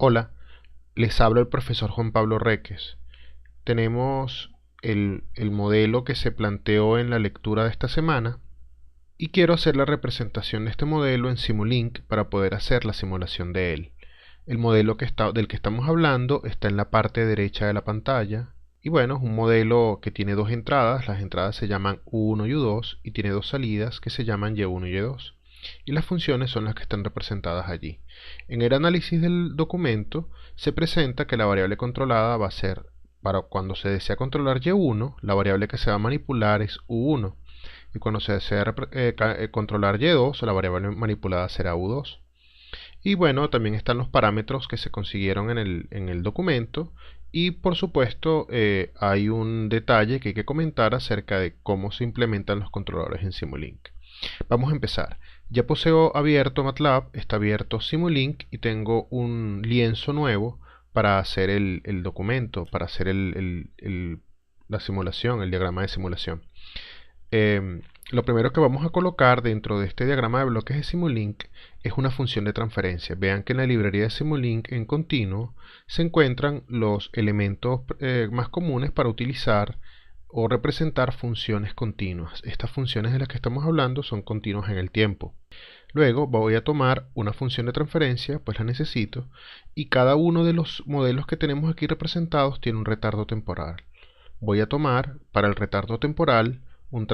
Hola, les habla el profesor Juan Pablo Reques. Tenemos el modelo que se planteó en la lectura de esta semana y quiero hacer la representación de este modelo en Simulink para poder hacer la simulación de él. El modelo del que estamos hablando está en la parte derecha de la pantalla y bueno, es un modelo que tiene dos entradas. Las entradas se llaman U1 y U2 y tiene dos salidas que se llaman Y1 y Y2. Y las funciones son las que están representadas allí. En el análisis del documento se presenta que la variable controlada va a ser, para cuando se desea controlar Y1, la variable que se va a manipular es U1. Y cuando se desea controlar Y2, la variable manipulada será U2. Y bueno, también están los parámetros que se consiguieron en el documento. Y por supuesto, hay un detalle que hay que comentar acerca de cómo se implementan los controladores en Simulink. Vamos a empezar. Ya poseo abierto MATLAB, está abierto Simulink y tengo un lienzo nuevo para hacer el documento, para hacer la simulación, el diagrama de simulación. Lo primero que vamos a colocar dentro de este diagrama de bloques de Simulink es una función de transferencia. Vean que en la librería de Simulink en continuo se encuentran los elementos más comunes para utilizar o representar funciones continuas. Estas funciones de las que estamos hablando son continuas en el tiempo. Luego voy a tomar una función de transferencia, pues la necesito, y cada uno de los modelos que tenemos aquí representados tiene un retardo temporal. Voy a tomar para el retardo temporal un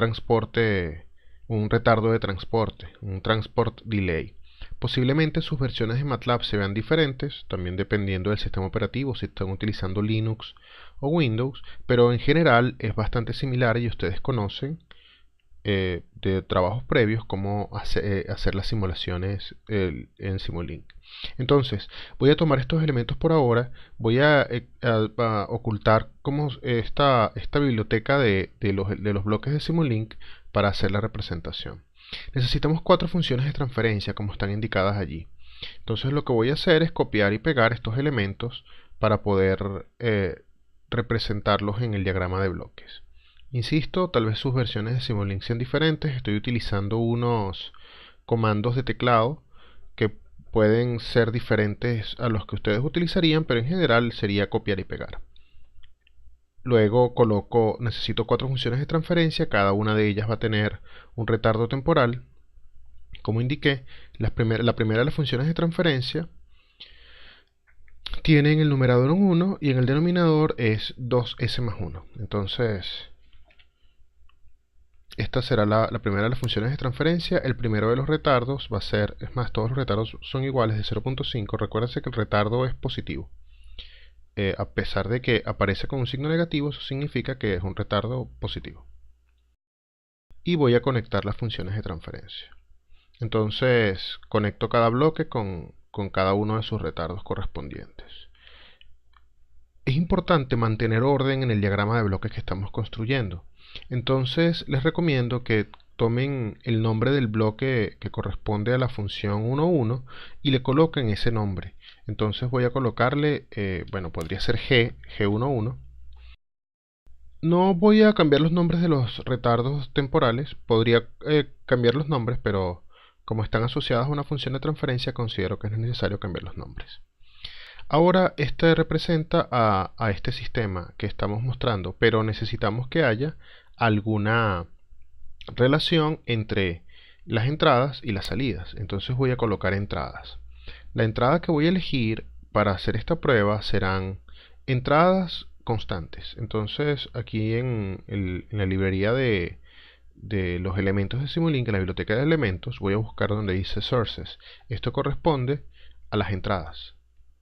retardo de transporte, un transport delay. Posiblemente sus versiones de MATLAB se vean diferentes, también dependiendo del sistema operativo, si están utilizando Linux o Windows, pero en general es bastante similar y ustedes conocen de trabajos previos cómo hacer las simulaciones en Simulink. Entonces, voy a tomar estos elementos por ahora, voy a ocultar como esta biblioteca de los bloques de Simulink para hacer la representación. Necesitamos cuatro funciones de transferencia como están indicadas allí. Entonces lo que voy a hacer es copiar y pegar estos elementos para poder representarlos en el diagrama de bloques. Insisto, tal vez sus versiones de Simulink sean diferentes. Estoy utilizando unos comandos de teclado que pueden ser diferentes a los que ustedes utilizarían, pero en general sería copiar y pegar. Luego necesito cuatro funciones de transferencia, cada una de ellas va a tener un retardo temporal. Como indiqué, la primera de las funciones de transferencia tiene en el numerador un 1 y en el denominador es 2s más 1. Entonces, esta será la primera de las funciones de transferencia. El primero de los retardos va a ser, es más, todos los retardos son iguales de 0.5. Recuérdense que el retardo es positivo. A pesar de que aparece con un signo negativo, eso significa que es un retardo positivo. Y voy a conectar las funciones de transferencia. Entonces, conecto cada bloque con cada uno de sus retardos correspondientes. Es importante mantener orden en el diagrama de bloques que estamos construyendo. Entonces les recomiendo que tomen el nombre del bloque que corresponde a la función 1,1 y le coloquen ese nombre. Entonces voy a colocarle, bueno, podría ser G11. No voy a cambiar los nombres de los retardos temporales, podría cambiar los nombres, pero como están asociados a una función de transferencia, considero que no es necesario cambiar los nombres. Ahora este representa a este sistema que estamos mostrando, pero necesitamos que haya alguna relación entre las entradas y las salidas. Entonces voy a colocar entradas. La entrada que voy a elegir para hacer esta prueba serán entradas constantes. Entonces aquí en la librería de los elementos de Simulink, en la biblioteca de elementos, voy a buscar donde dice sources. Esto corresponde a las entradas,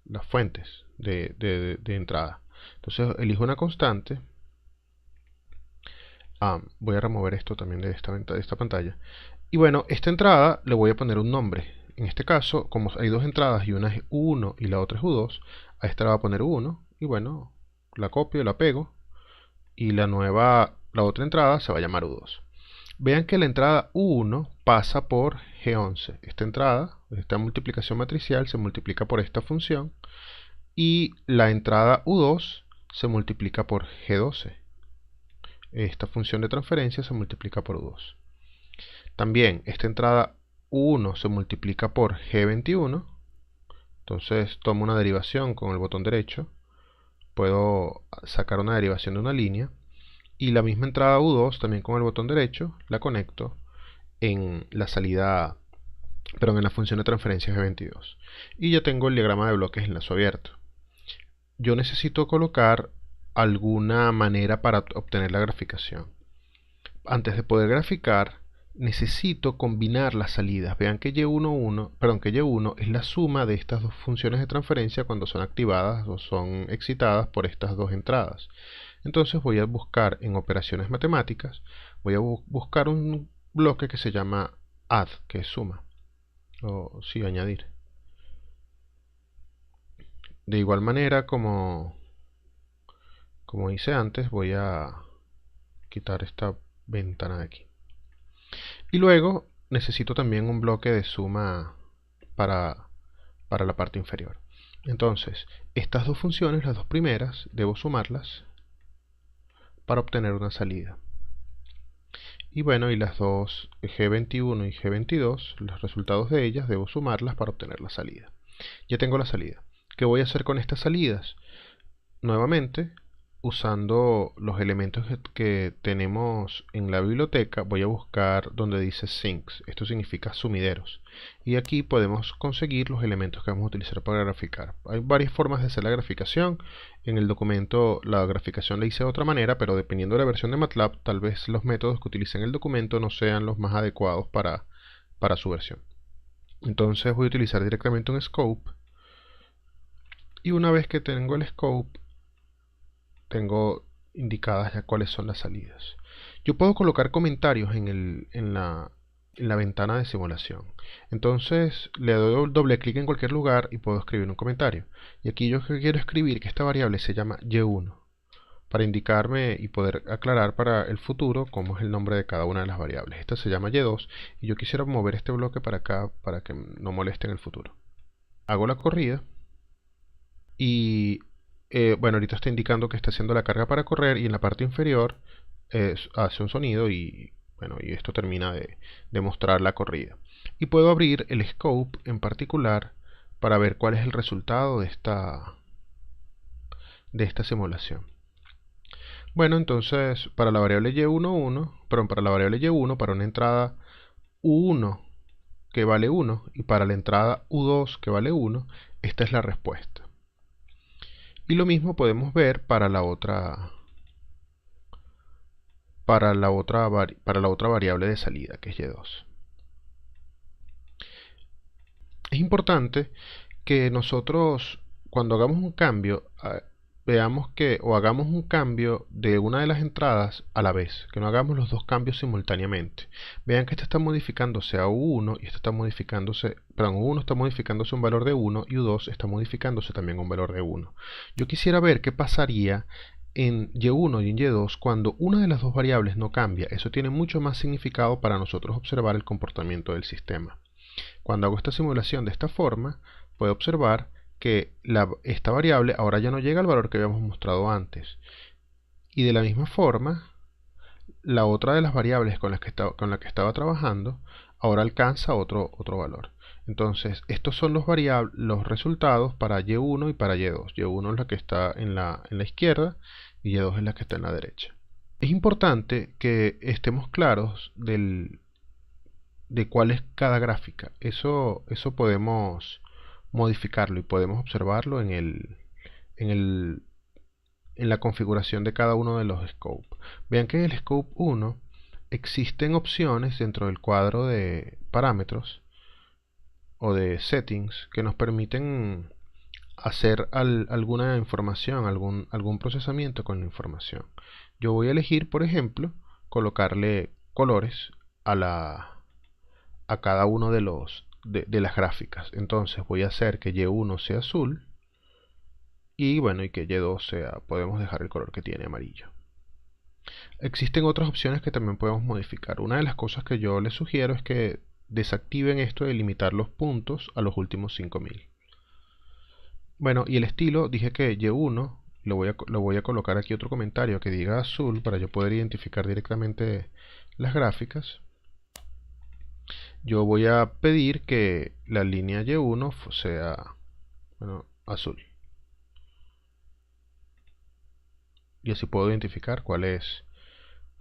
las fuentes de entrada. Entonces elijo una constante. Voy a remover esto también de esta pantalla. Y bueno, esta entrada le voy a poner un nombre. En este caso, como hay dos entradas y una es U1 y la otra es U2, a esta le voy a poner U1 y bueno, la copio, la pego y la otra entrada se va a llamar U2. Vean que la entrada U1 pasa por G11. Esta entrada, esta multiplicación matricial se multiplica por esta función y la entrada U2 se multiplica por G12. Esta función de transferencia se multiplica por U2. También esta entrada U1 se multiplica por G21 Entonces tomo una derivación con el botón derecho, puedo sacar una derivación de una línea, y la misma entrada U2 también con el botón derecho la conecto en la salida, perdón, en la función de transferencia G22. Y ya tengo el diagrama de bloques en lazo abierto. Yo necesito colocar alguna manera para obtener la graficación. Antes de poder graficar, necesito combinar las salidas. Vean que Y1 es la suma de estas dos funciones de transferencia cuando son activadas o son excitadas por estas dos entradas. Entonces voy a buscar en operaciones matemáticas, voy a buscar un bloque que se llama add, que es suma, o sí, añadir. De igual manera, como hice antes, voy a quitar esta ventana de aquí. Y luego necesito también un bloque de suma para la parte inferior. Entonces, estas dos funciones, las dos primeras, debo sumarlas para obtener una salida. Y bueno, y las dos G21 y G22, los resultados de ellas, debo sumarlas para obtener la salida. Ya tengo la salida. ¿Qué voy a hacer con estas salidas? Nuevamente, usando los elementos que tenemos en la biblioteca, voy a buscar donde dice sinks. Esto significa sumideros. Y aquí podemos conseguir los elementos que vamos a utilizar para graficar. Hay varias formas de hacer la graficación. En el documento la graficación la hice de otra manera, pero dependiendo de la versión de MATLAB, tal vez los métodos que utilicen en el documento no sean los más adecuados para su versión. Entonces voy a utilizar directamente un scope. Y una vez que tengo el scope, tengo indicadas ya cuáles son las salidas. Yo puedo colocar comentarios en la ventana de simulación. Entonces le doy doble clic en cualquier lugar y puedo escribir un comentario. Y aquí yo quiero escribir que esta variable se llama Y1, para indicarme y poder aclarar para el futuro cómo es el nombre de cada una de las variables. Esta se llama Y2 y yo quisiera mover este bloque para acá para que no moleste en el futuro. Hago la corrida y bueno, ahorita está indicando que está haciendo la carga para correr, y en la parte inferior hace un sonido y bueno, y esto termina de mostrar la corrida. Y puedo abrir el scope en particular para ver cuál es el resultado de esta simulación. Bueno, entonces para la variable Y1, para una entrada U1 que vale 1 y para la entrada U2 que vale 1, esta es la respuesta. Y lo mismo podemos ver para la otra variable de salida, que es Y2. Es importante que nosotros, cuando hagamos un cambio, veamos que o hagamos un cambio de una de las entradas a la vez, que no hagamos los dos cambios simultáneamente. Vean que esta está modificándose a U1 y esta está modificándose, perdón, U1 está modificándose un valor de 1 y U2 está modificándose también un valor de 1. Yo quisiera ver qué pasaría en Y1 y en Y2 cuando una de las dos variables no cambia. Eso tiene mucho más significado para nosotros observar el comportamiento del sistema. Cuando hago esta simulación de esta forma, puedo observar que esta variable ahora ya no llega al valor que habíamos mostrado antes. Y de la misma forma, la otra de las variables con la que estaba trabajando ahora alcanza otro valor. Entonces, estos son los resultados para Y1 y para Y2. Y1 es la que está en la izquierda y Y2 es la que está en la derecha. Es importante que estemos claros de cuál es cada gráfica. Eso podemos modificarlo y podemos observarlo en la configuración de cada uno de los scopes. Vean que en el scope 1 existen opciones dentro del cuadro de parámetros o de settings que nos permiten hacer alguna información, algún procesamiento con la información. Yo voy a elegir, por ejemplo, colocarle colores a cada uno de las gráficas. Entonces voy a hacer que Y1 sea azul y bueno, y que Y2 podemos dejar el color que tiene, amarillo. Existen otras opciones que también podemos modificar. Una de las cosas que yo les sugiero es que desactiven esto de limitar los puntos a los últimos 5000. Bueno, y el estilo, dije que Y1 lo voy a colocar aquí otro comentario que diga azul para yo poder identificar directamente las gráficas. Yo voy a pedir que la línea Y1 sea bueno, azul. Y así puedo identificar cuál es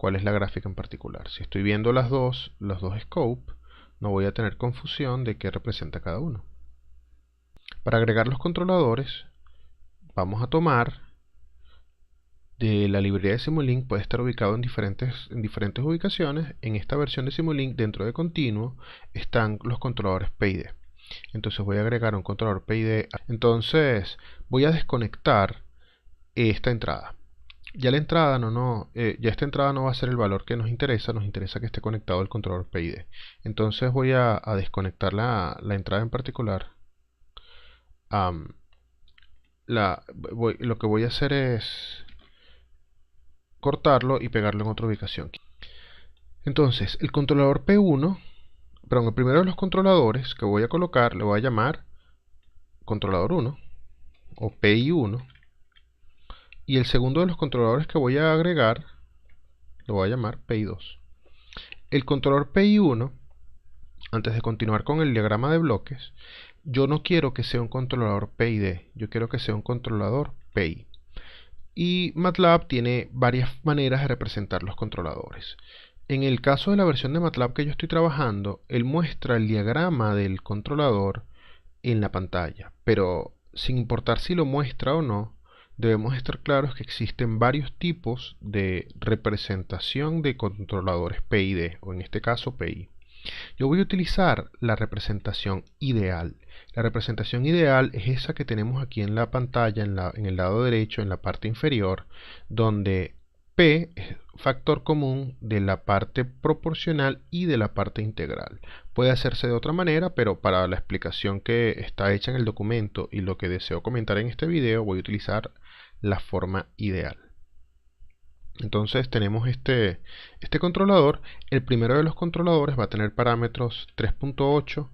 la gráfica en particular. Si estoy viendo los dos scope, no voy a tener confusión de qué representa cada uno. Para agregar los controladores, vamos a tomar de la librería de Simulink. Puede estar ubicado en diferentes ubicaciones. En esta versión de Simulink, dentro de continuo, están los controladores PID. Entonces voy a agregar un controlador PID. Entonces voy a desconectar esta entrada. Ya la entrada ya esta entrada no va a ser el valor que nos interesa que esté conectado el controlador PID. Entonces voy a desconectar la entrada en particular. Lo que voy a hacer es cortarlo y pegarlo en otra ubicación. Entonces el controlador P1, perdón, el primero de los controladores que voy a colocar le voy a llamar controlador 1 o PI1. Y el segundo de los controladores que voy a agregar lo voy a llamar PI2. El controlador PI1, antes de continuar con el diagrama de bloques, yo no quiero que sea un controlador PID, yo quiero que sea un controlador PI. Y MATLAB tiene varias maneras de representar los controladores. En el caso de la versión de MATLAB que yo estoy trabajando, él muestra el diagrama del controlador en la pantalla, pero sin importar si lo muestra o no, debemos estar claros que existen varios tipos de representación de controladores PID, o en este caso PI. Yo voy a utilizar la representación ideal. La representación ideal es esa que tenemos aquí en la pantalla, en el lado derecho, en la parte inferior, donde P es factor común de la parte proporcional y de la parte integral. Puede hacerse de otra manera, pero para la explicación que está hecha en el documento y lo que deseo comentar en este video, voy a utilizar la forma ideal. Entonces tenemos este controlador. El primero de los controladores va a tener parámetros 3.8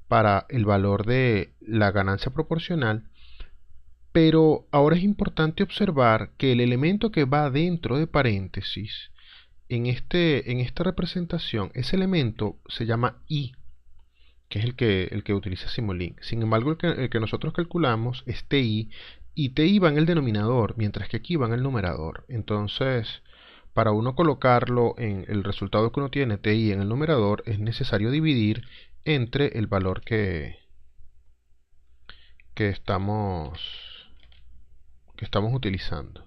para el valor de la ganancia proporcional, pero ahora es importante observar que el elemento que va dentro de paréntesis en esta representación, ese elemento se llama I, que es el que utiliza Simulink. Sin embargo, el que nosotros calculamos es TI, y TI va en el denominador, mientras que aquí va en el numerador. Entonces, para uno colocarlo en el resultado que uno tiene, TI en el numerador, es necesario dividir entre el valor que estamos utilizando.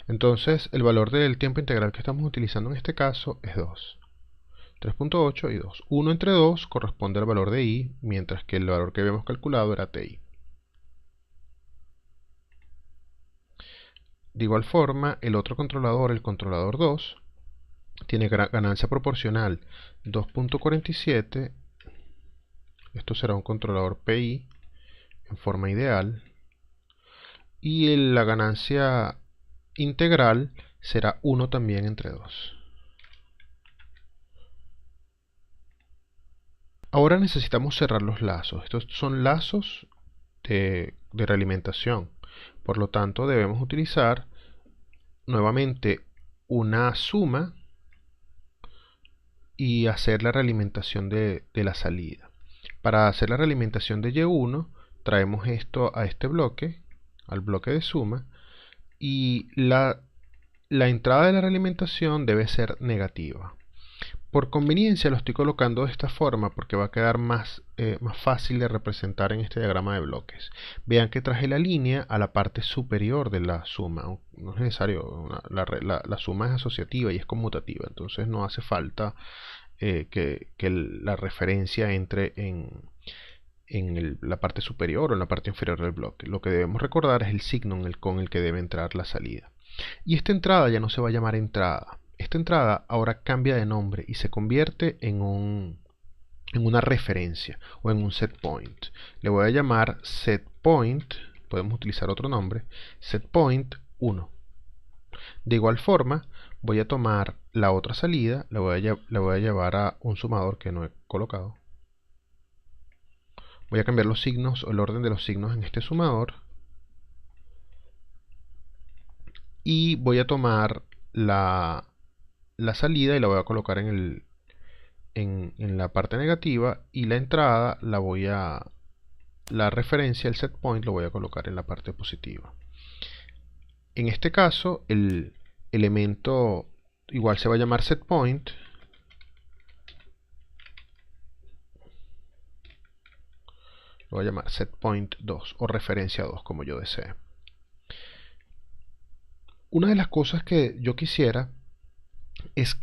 Entonces, el valor del tiempo integral que estamos utilizando en este caso es 2. 3.8 y 2. 1 entre 2 corresponde al valor de I, mientras que el valor que habíamos calculado era TI. De igual forma, el otro controlador, el controlador 2, tiene ganancia proporcional 2.47. Esto será un controlador PI en forma ideal. Y la ganancia integral será 1 también entre 2. Ahora necesitamos cerrar los lazos. Estos son lazos de realimentación. Por lo tanto, debemos utilizar nuevamente una suma y hacer la realimentación de la salida. Para hacer la realimentación de Y1, traemos esto a este bloque, al bloque de suma, y la entrada de la realimentación debe ser negativa. Por conveniencia lo estoy colocando de esta forma porque va a quedar más fácil de representar en este diagrama de bloques. Vean que traje la línea a la parte superior de la suma. No es necesario, la suma es asociativa y es conmutativa, entonces no hace falta que la referencia entre en la parte superior o en la parte inferior del bloque. Lo que debemos recordar es el signo con el que debe entrar la salida. Y esta entrada ya no se va a llamar entrada. Esta entrada ahora cambia de nombre y se convierte en una referencia o en un set point. Le voy a llamar set point, podemos utilizar otro nombre, set point 1. De igual forma, voy a tomar la otra salida, la voy a llevar a un sumador que no he colocado. Voy a cambiar los signos o el orden de los signos en este sumador. Y voy a tomar la salida y la voy a colocar en la parte negativa, y la entrada la voy a la referencia, el set point, lo voy a colocar en la parte positiva. En este caso, el elemento igual se va a llamar set point. Lo voy a llamar set point 2 o referencia 2, como yo desee. Una de las cosas que yo quisiera es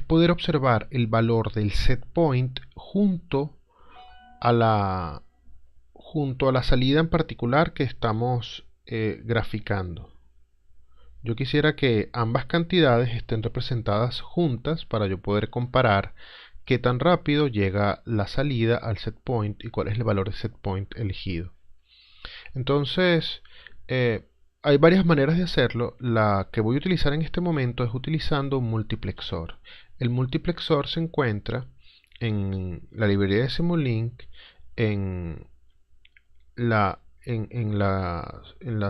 poder observar el valor del set point junto a la salida en particular que estamos graficando. Yo quisiera que ambas cantidades estén representadas juntas para yo poder comparar qué tan rápido llega la salida al set point y cuál es el valor de set point elegido. Entonces, hay varias maneras de hacerlo. La que voy a utilizar en este momento es utilizando un multiplexor. El multiplexor se encuentra en la librería de Simulink en la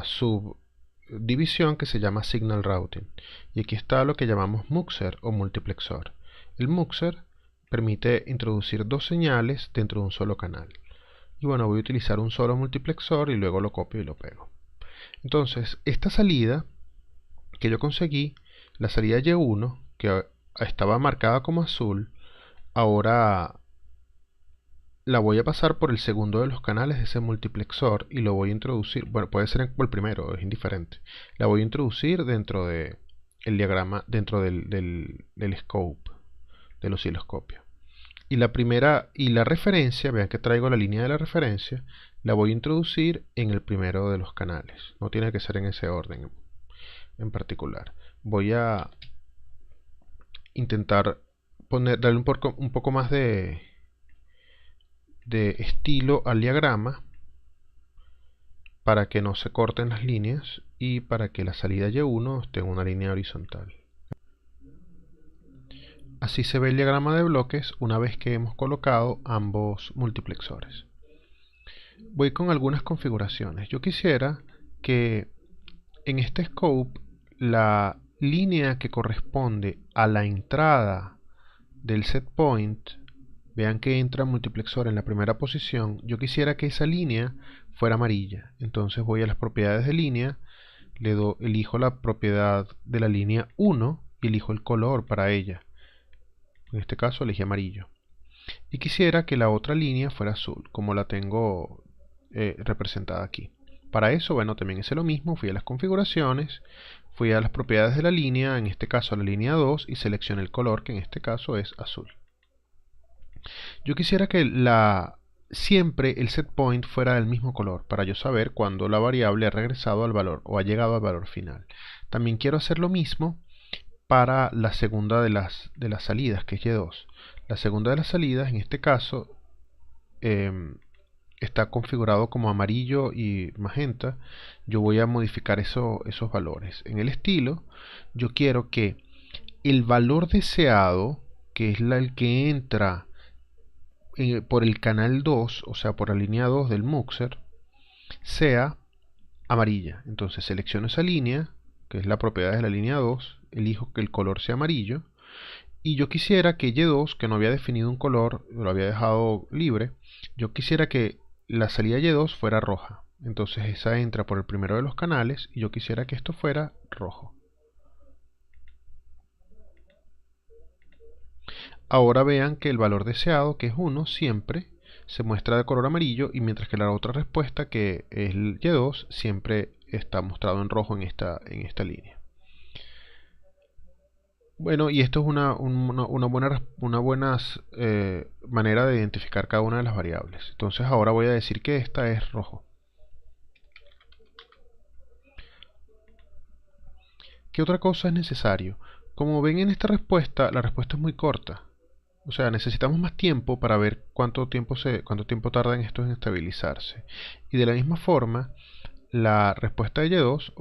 subdivisión que se llama Signal Routing. Y aquí está lo que llamamos muxer o multiplexor. El muxer permite introducir dos señales dentro de un solo canal. Y bueno, voy a utilizar un solo multiplexor y luego lo copio y lo pego. Entonces, esta salida que yo conseguí, la salida Y1, que estaba marcada como azul, ahora la voy a pasar por el segundo de los canales de ese multiplexor y lo voy a introducir, bueno, puede ser el primero, es indiferente. La voy a introducir dentro de el diagrama, dentro del scope, del osciloscopio. Y la primera y la referencia, vean que traigo la línea de la referencia, la voy a introducir en el primero de los canales. No tiene que ser en ese orden en particular. Voy a intentar darle un poco más de estilo al diagrama para que no se corten las líneas y para que la salida Y1 esté en una línea horizontal. Así se ve el diagrama de bloques una vez que hemos colocado ambos multiplexores. Voy con algunas configuraciones. Yo quisiera que en este scope la línea que corresponde a la entrada del set point, vean que entra multiplexor en la primera posición, yo quisiera que esa línea fuera amarilla. Entonces voy a las propiedades de línea, elijo la propiedad de la línea 1 y elijo el color para ella. En este caso elegí amarillo. Y quisiera que la otra línea fuera azul, como la tengo representada aquí. Para eso, bueno, también hice lo mismo, fui a las configuraciones, fui a las propiedades de la línea, en este caso a la línea 2, y seleccioné el color, que en este caso es azul. Yo quisiera que siempre el set point fuera del mismo color, para yo saber cuándo la variable ha regresado al valor o ha llegado al valor final. También quiero hacer lo mismo para la segunda de las salidas, que es Y2. La segunda de las salidas, en este caso, está configurado como amarillo y magenta. Yo voy a modificar esos valores. En el estilo, yo quiero que el valor deseado, que es el que entra por el canal 2, o sea, por la línea 2 del muxer, sea amarilla. Entonces selecciono esa línea, que es la propiedad de la línea 2, elijo que el color sea amarillo, y yo quisiera que Y2, que no había definido un color, lo había dejado libre, yo quisiera que la salida Y2 fuera roja. Entonces esa entra por el primero de los canales y yo quisiera que esto fuera rojo. Ahora vean que el valor deseado, que es 1, siempre se muestra de color amarillo, y mientras que la otra respuesta, que es el Y2, siempre está mostrado en rojo en esta línea. Bueno, y esto es una buena manera de identificar cada una de las variables. Entonces ahora voy a decir que esta es rojo. ¿Qué otra cosa es necesario? Como ven en esta respuesta, la respuesta es muy corta. O sea, necesitamos más tiempo para ver cuánto tiempo tardan estos en estabilizarse. Y de la misma forma, la respuesta de Y2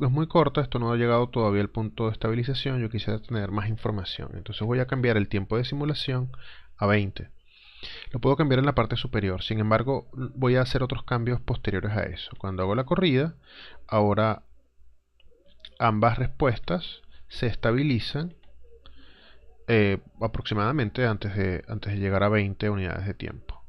es muy corta. Esto no ha llegado todavía al punto de estabilización. Yo quisiera tener más información. Entonces voy a cambiar el tiempo de simulación a 20. Lo puedo cambiar en la parte superior. Sin embargo, voy a hacer otros cambios posteriores a eso. Cuando hago la corrida, ahora ambas respuestas se estabilizan aproximadamente antes de llegar a 20 unidades de tiempo.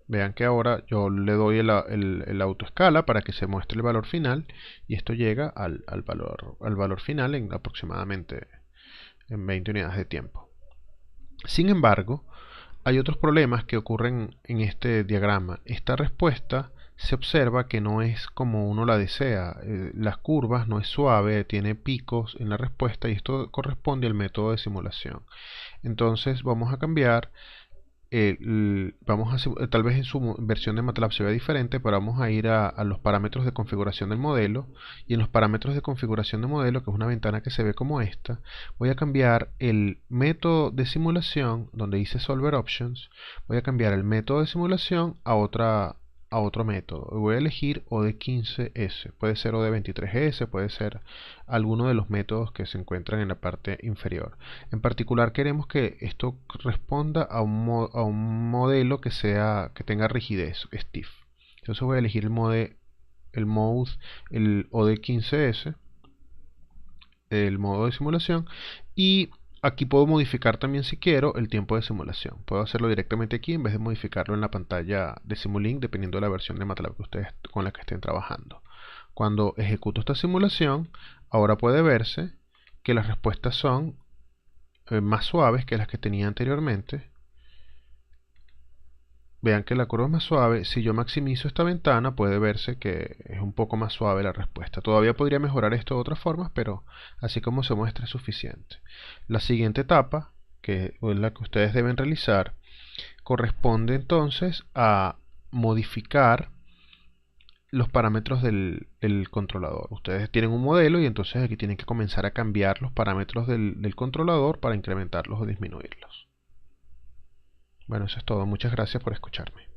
Vean que ahora yo le doy el autoescala para que se muestre el valor final y esto llega al valor final en aproximadamente en 20 unidades de tiempo. Sin embargo, hay otros problemas que ocurren en este diagrama. Esta respuesta se observa que no es como uno la desea. Las curvas no es suave, tiene picos en la respuesta y esto corresponde al método de simulación. Entonces vamos a cambiar tal vez en su versión de MATLAB se vea diferente, pero vamos a ir a los parámetros de configuración del modelo, y en los parámetros de configuración de modelo, que es una ventana que se ve como esta, voy a cambiar el método de simulación, donde dice Solver Options, voy a cambiar el método de simulación a otro método. Voy a elegir OD15S, puede ser OD23S, puede ser alguno de los métodos que se encuentran en la parte inferior. En particular queremos que esto responda a un modelo que tenga rigidez, stiff. Entonces voy a elegir el OD15S, el modo de simulación, y aquí puedo modificar también, si quiero, el tiempo de simulación. Puedo hacerlo directamente aquí en vez de modificarlo en la pantalla de Simulink, dependiendo de la versión de MATLAB con la que estén trabajando. Cuando ejecuto esta simulación, ahora puede verse que las respuestas son más suaves que las que tenía anteriormente. Vean que la curva es más suave. Si yo maximizo esta ventana, puede verse que es un poco más suave la respuesta. Todavía podría mejorar esto de otras formas, pero así como se muestra es suficiente. La siguiente etapa, que es la que ustedes deben realizar, corresponde entonces a modificar los parámetros del controlador. Ustedes tienen un modelo y entonces aquí tienen que comenzar a cambiar los parámetros del controlador para incrementarlos o disminuirlos. Bueno, eso es todo. Muchas gracias por escucharme.